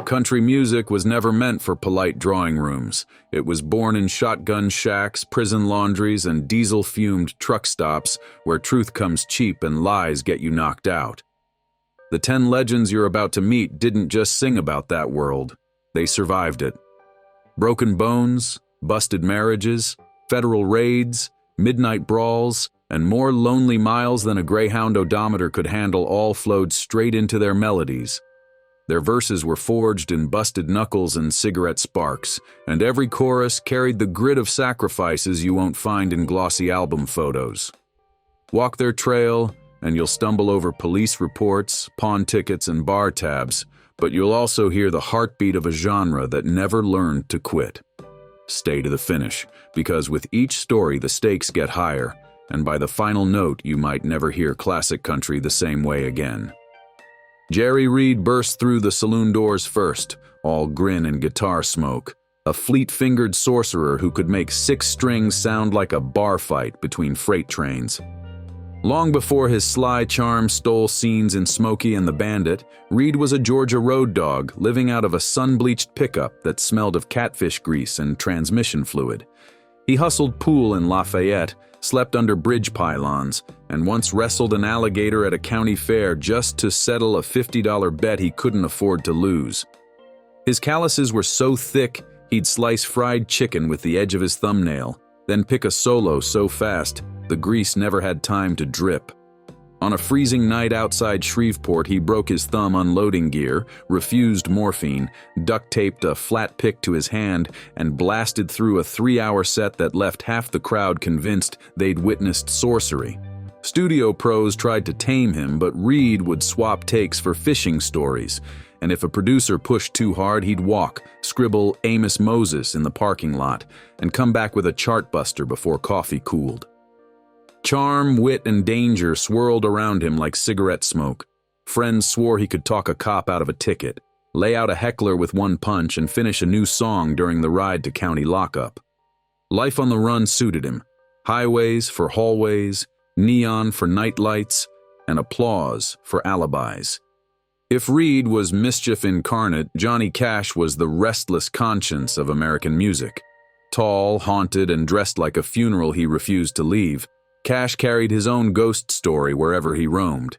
Country music was never meant for polite drawing rooms. It was born in shotgun shacks, prison laundries, and diesel-fumed truck stops where truth comes cheap and lies get you knocked out. The 10 legends you're about to meet didn't just sing about that world. They survived it. Broken bones, busted marriages, federal raids, midnight brawls, and more lonely miles than a Greyhound odometer could handle all flowed straight into their melodies. Their verses were forged in busted knuckles and cigarette sparks, and every chorus carried the grit of sacrifices you won't find in glossy album photos. Walk their trail, and you'll stumble over police reports, pawn tickets, and bar tabs, but you'll also hear the heartbeat of a genre that never learned to quit. Stay to the finish, because with each story the stakes get higher, and by the final note you might never hear classic country the same way again. Jerry Reed burst through the saloon doors first, all grin and guitar smoke, a fleet-fingered sorcerer who could make 6 strings sound like a bar fight between freight trains. Long before his sly charm stole scenes in Smokey and the Bandit, Reed was a Georgia road dog living out of a sun-bleached pickup that smelled of catfish grease and transmission fluid. He hustled pool in Lafayette, slept under bridge pylons, and once wrestled an alligator at a county fair just to settle a $50 bet he couldn't afford to lose. His calluses were so thick he'd slice fried chicken with the edge of his thumbnail, then pick a solo so fast the grease never had time to drip. On a freezing night outside Shreveport, he broke his thumb unloading gear, refused morphine, duct-taped a flat pick to his hand, and blasted through a 3-hour set that left half the crowd convinced they'd witnessed sorcery. Studio pros tried to tame him, but Reed would swap takes for fishing stories, and if a producer pushed too hard, he'd walk, scribble Amos Moses in the parking lot, and come back with a chartbuster before coffee cooled. Charm, wit, and danger swirled around him like cigarette smoke. Friends swore he could talk a cop out of a ticket, lay out a heckler with one punch, and finish a new song during the ride to county lockup. Life on the run suited him. Highways for hallways, neon for nightlights, and applause for alibis. If Reed was mischief incarnate, Johnny Cash was the restless conscience of American music. Tall, haunted, and dressed like a funeral he refused to leave, Cash carried his own ghost story wherever he roamed.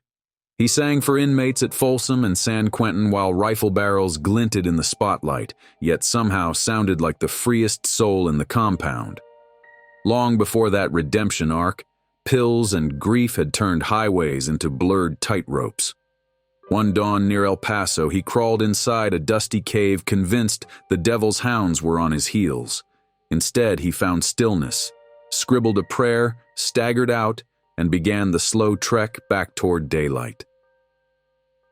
He sang for inmates at Folsom and San Quentin while rifle barrels glinted in the spotlight, yet somehow sounded like the freest soul in the compound. Long before that redemption arc, pills and grief had turned highways into blurred tightropes. One dawn near El Paso, he crawled inside a dusty cave convinced the devil's hounds were on his heels. Instead, he found stillness, scribbled a prayer, staggered out, and began the slow trek back toward daylight.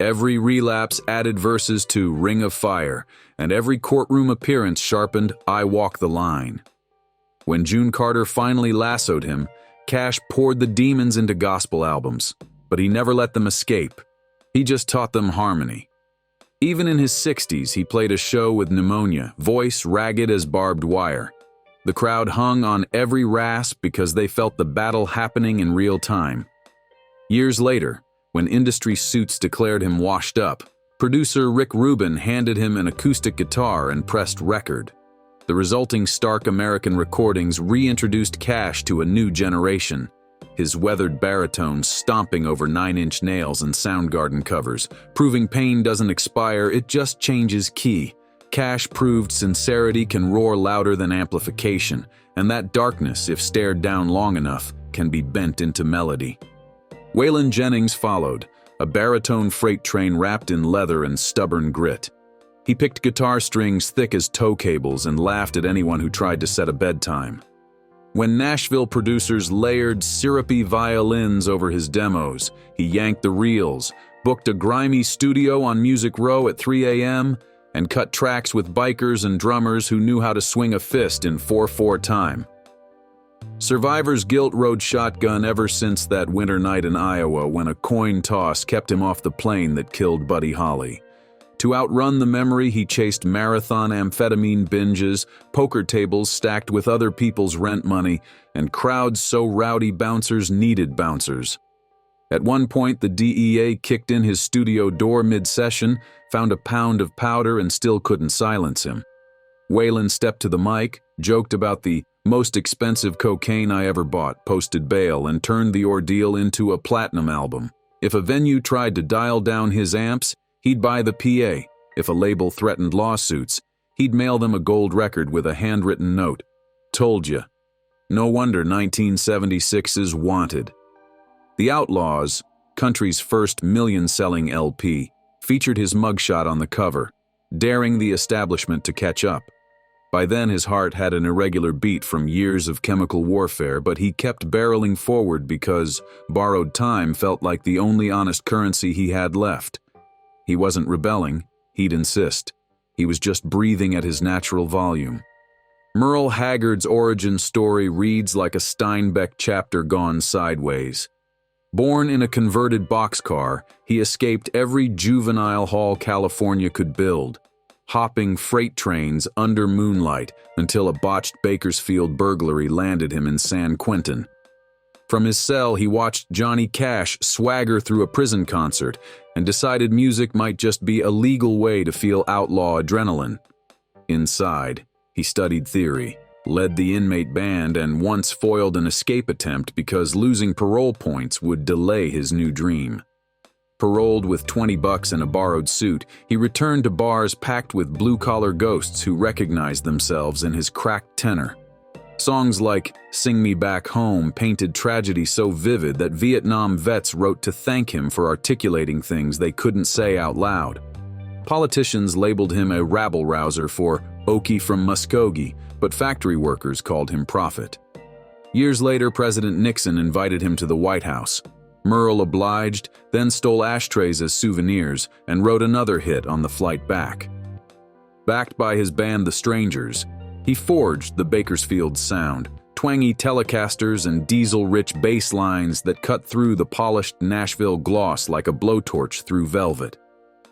Every relapse added verses to Ring of Fire, and every courtroom appearance sharpened I Walk the Line. When June Carter finally lassoed him, Cash poured the demons into gospel albums, but he never let them escape. He just taught them harmony. Even in his 60s, he played a show with pneumonia, voice ragged as barbed wire. The crowd hung on every rasp because they felt the battle happening in real time. Years later, when industry suits declared him washed up, producer Rick Rubin handed him an acoustic guitar and pressed record. The resulting stark American recordings reintroduced Cash to a new generation, his weathered baritone stomping over 9-inch nails and Soundgarden covers, proving pain doesn't expire, it just changes key. Cash proved sincerity can roar louder than amplification, and that darkness, if stared down long enough, can be bent into melody. Waylon Jennings followed, a baritone freight train wrapped in leather and stubborn grit. He picked guitar strings thick as tow cables and laughed at anyone who tried to set a bedtime. When Nashville producers layered syrupy violins over his demos, he yanked the reels, booked a grimy studio on Music Row at 3 a.m., and cut tracks with bikers and drummers who knew how to swing a fist in 4/4 time. Survivor's guilt rode shotgun ever since that winter night in Iowa when a coin toss kept him off the plane that killed Buddy Holly. To outrun the memory, he chased marathon amphetamine binges, poker tables stacked with other people's rent money, and crowds so rowdy bouncers needed bouncers. At one point, the DEA kicked in his studio door mid-session, found a pound of powder, and still couldn't silence him. Waylon stepped to the mic, joked about the most expensive cocaine I ever bought, posted bail, and turned the ordeal into a platinum album. If a venue tried to dial down his amps, he'd buy the PA. If a label threatened lawsuits, he'd mail them a gold record with a handwritten note. Told ya. No wonder 1976's Wanted. The Outlaws, country's first million-selling LP, featured his mugshot on the cover, daring the establishment to catch up. By then his heart had an irregular beat from years of chemical warfare, but he kept barreling forward because borrowed time felt like the only honest currency he had left. He wasn't rebelling, he'd insist. He was just breathing at his natural volume. Merle Haggard's origin story reads like a Steinbeck chapter gone sideways. Born in a converted boxcar, he escaped every juvenile hall California could build, hopping freight trains under moonlight until a botched Bakersfield burglary landed him in San Quentin. From his cell, he watched Johnny Cash swagger through a prison concert and decided music might just be a legal way to feel outlaw adrenaline. Inside, he studied theory, led the inmate band, and once foiled an escape attempt because losing parole points would delay his new dream. Paroled with $20 and a borrowed suit, he returned to bars packed with blue-collar ghosts who recognized themselves in his cracked tenor. Songs like Sing Me Back Home painted tragedy so vivid that Vietnam vets wrote to thank him for articulating things they couldn't say out loud. Politicians labeled him a rabble-rouser for Okie from Muskogee, but factory workers called him Prophet. Years later, President Nixon invited him to the White House. Merle obliged, then stole ashtrays as souvenirs, and wrote another hit on the flight back. Backed by his band The Strangers, he forged the Bakersfield sound, twangy Telecasters and diesel-rich bass lines that cut through the polished Nashville gloss like a blowtorch through velvet.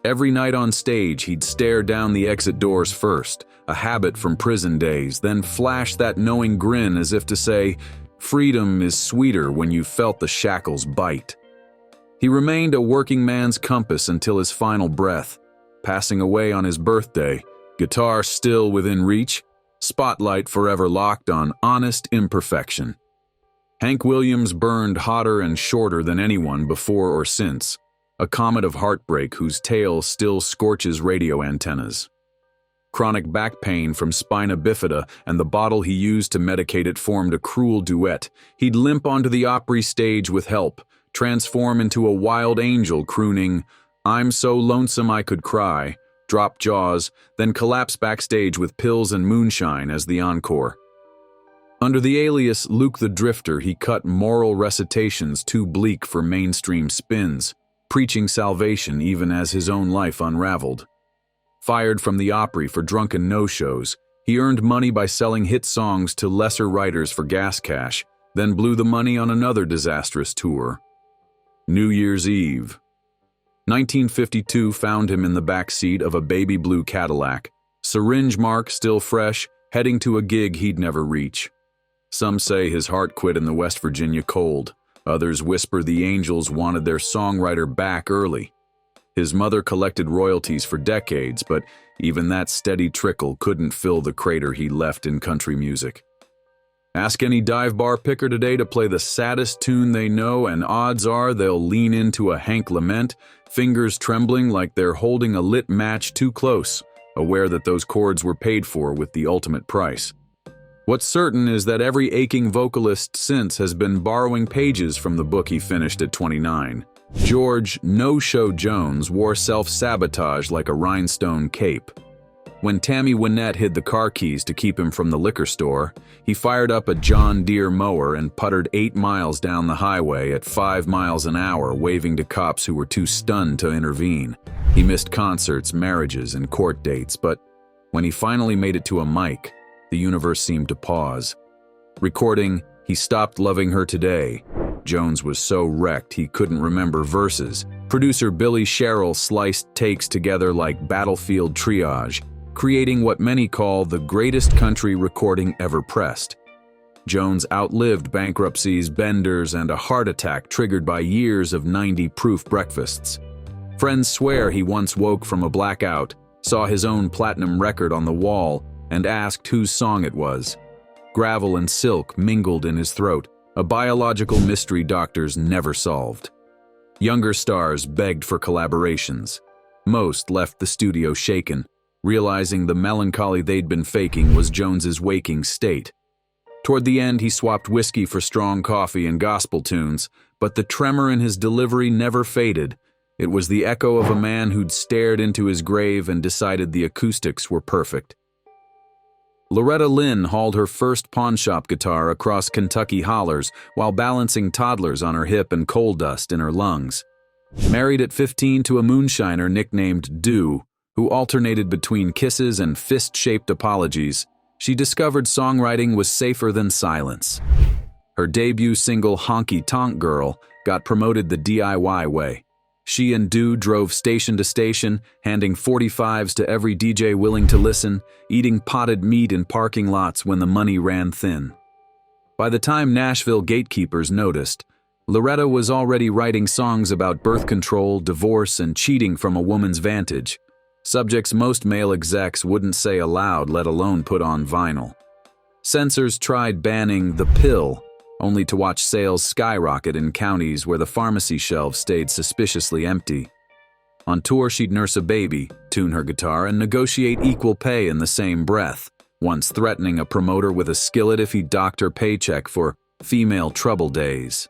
Every night on stage, he'd stare down the exit doors first, a habit from prison days, then flash that knowing grin as if to say, "Freedom is sweeter when you felt the shackles bite." He remained a working man's compass until his final breath, passing away on his birthday, guitar still within reach, spotlight forever locked on honest imperfection. Hank Williams burned hotter and shorter than anyone before or since, a comet of heartbreak whose tail still scorches radio antennas. Chronic back pain from spina bifida and the bottle he used to medicate it formed a cruel duet. He'd limp onto the Opry stage with help, transform into a wild angel crooning, "I'm so lonesome I could cry," drop Jaws, then collapse backstage with pills and moonshine as the encore. Under the alias Luke the Drifter, he cut moral recitations too bleak for mainstream spins, preaching salvation even as his own life unraveled. Fired from the Opry for drunken no-shows, he earned money by selling hit songs to lesser writers for gas cash, then blew the money on another disastrous tour. New Year's Eve. 1952 found him in the back seat of a baby blue Cadillac, syringe mark still fresh, heading to a gig he'd never reach. Some say his heart quit in the West Virginia cold. Others whisper the Angels wanted their songwriter back early. His mother collected royalties for decades, but even that steady trickle couldn't fill the crater he left in country music. Ask any dive bar picker today to play the saddest tune they know, and odds are they'll lean into a Hank lament, fingers trembling like they're holding a lit match too close, aware that those chords were paid for with the ultimate price. What's certain is that every aching vocalist since has been borrowing pages from the book he finished at 29. George "No-Show" Jones wore self-sabotage like a rhinestone cape. When Tammy Wynette hid the car keys to keep him from the liquor store, he fired up a John Deere mower and puttered 8 miles down the highway at 5 miles an hour, waving to cops who were too stunned to intervene. He missed concerts, marriages, and court dates, but when he finally made it to a mic, the universe seemed to pause. Recording "He Stopped Loving Her Today," Jones was so wrecked he couldn't remember verses. Producer Billy Sherrill sliced takes together like battlefield triage, creating what many call the greatest country recording ever pressed. Jones outlived bankruptcies, benders, and a heart attack triggered by years of 90-proof breakfasts. Friends swear he once woke from a blackout, saw his own platinum record on the wall, and asked whose song it was. Gravel and silk mingled in his throat, a biological mystery doctors never solved. Younger stars begged for collaborations. Most left the studio shaken, realizing the melancholy they'd been faking was Jones's waking state. Toward the end, he swapped whiskey for strong coffee and gospel tunes, but the tremor in his delivery never faded. It was the echo of a man who'd stared into his grave and decided the acoustics were perfect. Loretta Lynn hauled her first pawnshop guitar across Kentucky hollers while balancing toddlers on her hip and coal dust in her lungs. Married at 15 to a moonshiner nicknamed Dew, who alternated between kisses and fist-shaped apologies, she discovered songwriting was safer than silence. Her debut single Honky Tonk Girl got promoted the DIY way. She and Dew drove station to station, handing 45s to every DJ willing to listen, eating potted meat in parking lots when the money ran thin. By the time Nashville gatekeepers noticed, Loretta was already writing songs about birth control, divorce, and cheating from a woman's vantage, subjects most male execs wouldn't say aloud, let alone put on vinyl. Censors tried banning the pill, only to watch sales skyrocket in counties where the pharmacy shelves stayed suspiciously empty. On tour, she'd nurse a baby, tune her guitar, and negotiate equal pay in the same breath, once threatening a promoter with a skillet if he docked her paycheck for female trouble days.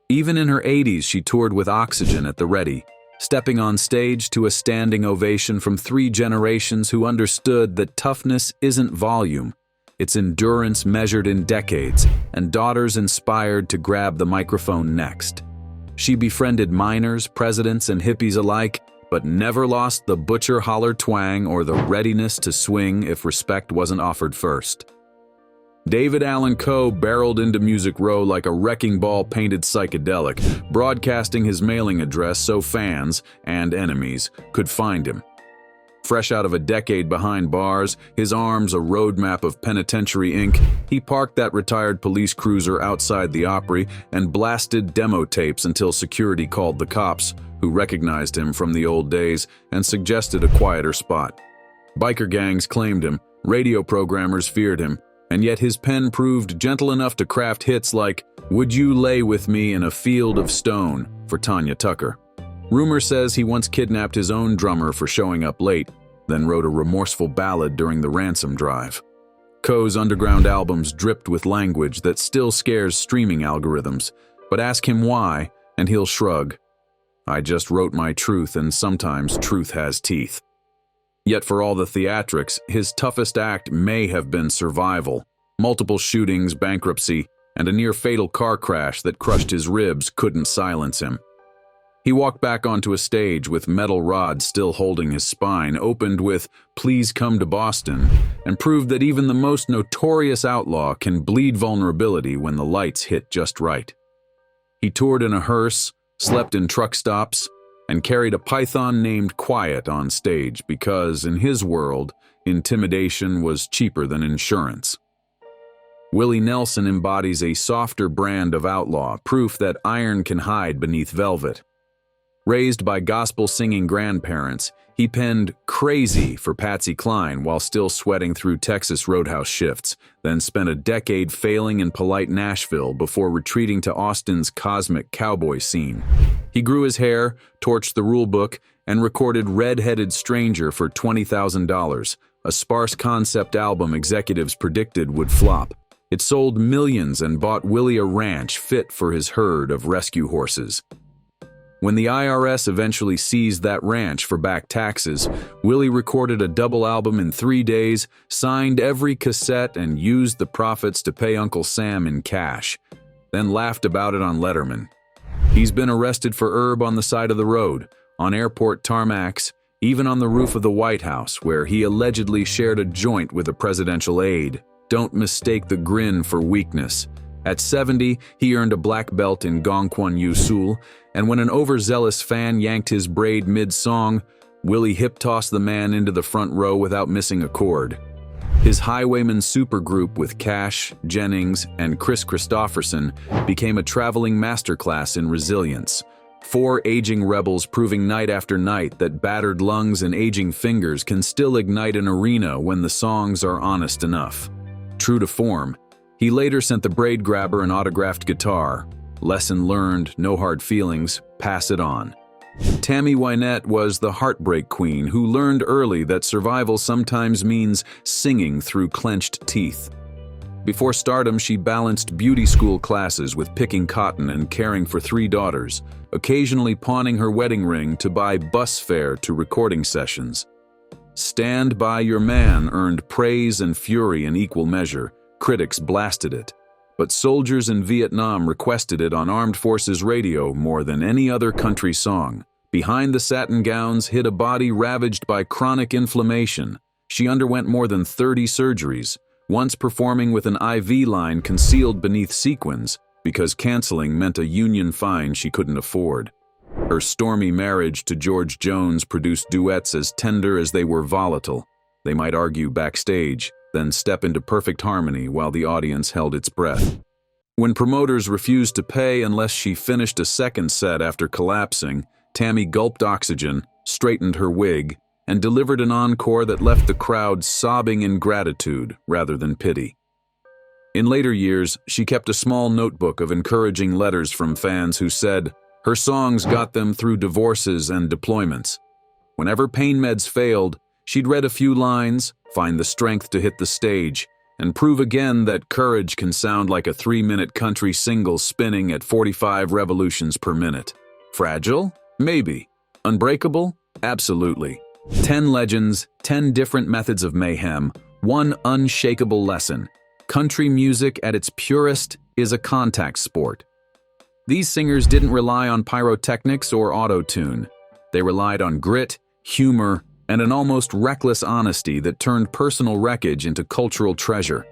Even in her 80s, she toured with oxygen at the ready, stepping on stage to a standing ovation from 3 generations who understood that toughness isn't volume, it's endurance measured in decades, and daughters inspired to grab the microphone next. She befriended miners, presidents, and hippies alike, but never lost the butcher holler twang or the readiness to swing if respect wasn't offered first. David Allan Coe barreled into Music Row like a wrecking ball painted psychedelic, broadcasting his mailing address so fans, and enemies, could find him. Fresh out of a decade behind bars, his arms a roadmap of penitentiary ink, he parked that retired police cruiser outside the Opry and blasted demo tapes until security called the cops, who recognized him from the old days and suggested a quieter spot. Biker gangs claimed him, radio programmers feared him, and yet his pen proved gentle enough to craft hits like "Would You Lay With Me in a Field of Stone" for Tanya Tucker. Rumor says he once kidnapped his own drummer for showing up late, then wrote a remorseful ballad during the ransom drive. Coe's underground albums dripped with language that still scares streaming algorithms, but ask him why, and he'll shrug. I just wrote my truth, and sometimes truth has teeth. Yet for all the theatrics, his toughest act may have been survival. Multiple shootings, bankruptcy, and a near-fatal car crash that crushed his ribs couldn't silence him. He walked back onto a stage with metal rods still holding his spine, opened with "Please Come to Boston," and proved that even the most notorious outlaw can bleed vulnerability when the lights hit just right. He toured in a hearse, slept in truck stops, and carried a python named Quiet on stage because, in his world, intimidation was cheaper than insurance. Willie Nelson embodies a softer brand of outlaw, proof that iron can hide beneath velvet. Raised by gospel-singing grandparents, he penned "Crazy" for Patsy Cline while still sweating through Texas roadhouse shifts, then spent a decade failing in polite Nashville before retreating to Austin's cosmic cowboy scene. He grew his hair, torched the rulebook, and recorded Red-Headed Stranger for $20,000, a sparse concept album executives predicted would flop. It sold millions and bought Willie a ranch fit for his herd of rescue horses. When the IRS eventually seized that ranch for back taxes, Willie recorded a double album in 3 days, signed every cassette, and used the profits to pay Uncle Sam in cash, then laughed about it on Letterman. He's been arrested for herb on the side of the road, on airport tarmacs, even on the roof of the White House, where he allegedly shared a joint with a presidential aide. Don't mistake the grin for weakness. At 70, he earned a black belt in Gongkwon Yusul, and when an overzealous fan yanked his braid mid-song, Willie hip-tossed the man into the front row without missing a chord. His Highwayman supergroup with Cash, Jennings, and Chris Christopherson became a traveling masterclass in resilience. 4 aging rebels proving night after night that battered lungs and aging fingers can still ignite an arena when the songs are honest enough. True to form, he later sent the braid grabber an autographed guitar. Lesson learned, no hard feelings, pass it on. Tammy Wynette was the heartbreak queen who learned early that survival sometimes means singing through clenched teeth. Before stardom, she balanced beauty school classes with picking cotton and caring for 3 daughters, occasionally pawning her wedding ring to buy bus fare to recording sessions. Stand By Your Man earned praise and fury in equal measure. Critics blasted it, but soldiers in Vietnam requested it on Armed Forces radio more than any other country song. Behind the satin gowns hid a body ravaged by chronic inflammation. She underwent more than 30 surgeries, once performing with an IV line concealed beneath sequins because canceling meant a union fine she couldn't afford. Her stormy marriage to George Jones produced duets as tender as they were volatile. They might argue backstage, then step into perfect harmony while the audience held its breath. When promoters refused to pay unless she finished a second set after collapsing, Tammy gulped oxygen, straightened her wig, and delivered an encore that left the crowd sobbing in gratitude rather than pity. In later years, she kept a small notebook of encouraging letters from fans who said her songs got them through divorces and deployments. Whenever pain meds failed, she'd read a few lines, find the strength to hit the stage, and prove again that courage can sound like a 3-minute country single spinning at 45 revolutions per minute. Fragile? Maybe. Unbreakable? Absolutely. 10 legends, 10 different methods of mayhem, 1 unshakable lesson. Country music at its purest is a contact sport. These singers didn't rely on pyrotechnics or auto-tune. They relied on grit, humor, and an almost reckless honesty that turned personal wreckage into cultural treasure.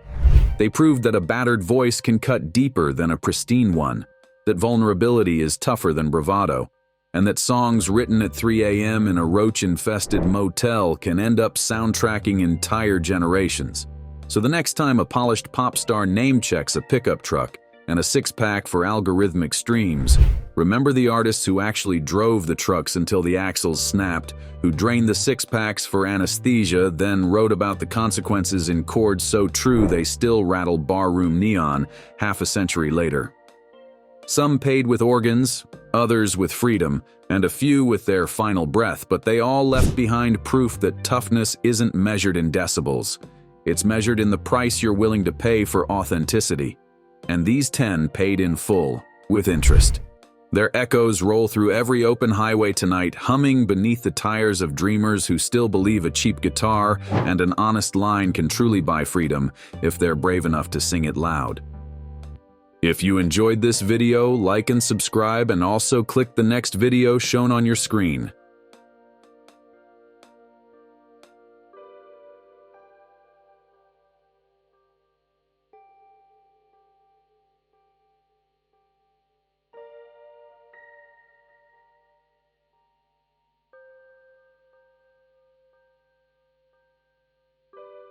They proved that a battered voice can cut deeper than a pristine one, that vulnerability is tougher than bravado, and that songs written at 3 a.m. in a roach-infested motel can end up soundtracking entire generations. So the next time a polished pop star name-checks a pickup truck and a 6-pack for algorithmic streams, remember the artists who actually drove the trucks until the axles snapped, who drained the 6-packs for anesthesia, then wrote about the consequences in chords so true they still rattle barroom neon half a century later. Some paid with organs, others with freedom, and a few with their final breath, but they all left behind proof that toughness isn't measured in decibels. It's measured in the price you're willing to pay for authenticity. And these 10 paid in full, with interest. Their echoes roll through every open highway tonight, humming beneath the tires of dreamers who still believe a cheap guitar and an honest line can truly buy freedom if they're brave enough to sing it loud. If you enjoyed this video, like and subscribe, and also click the next video shown on your screen.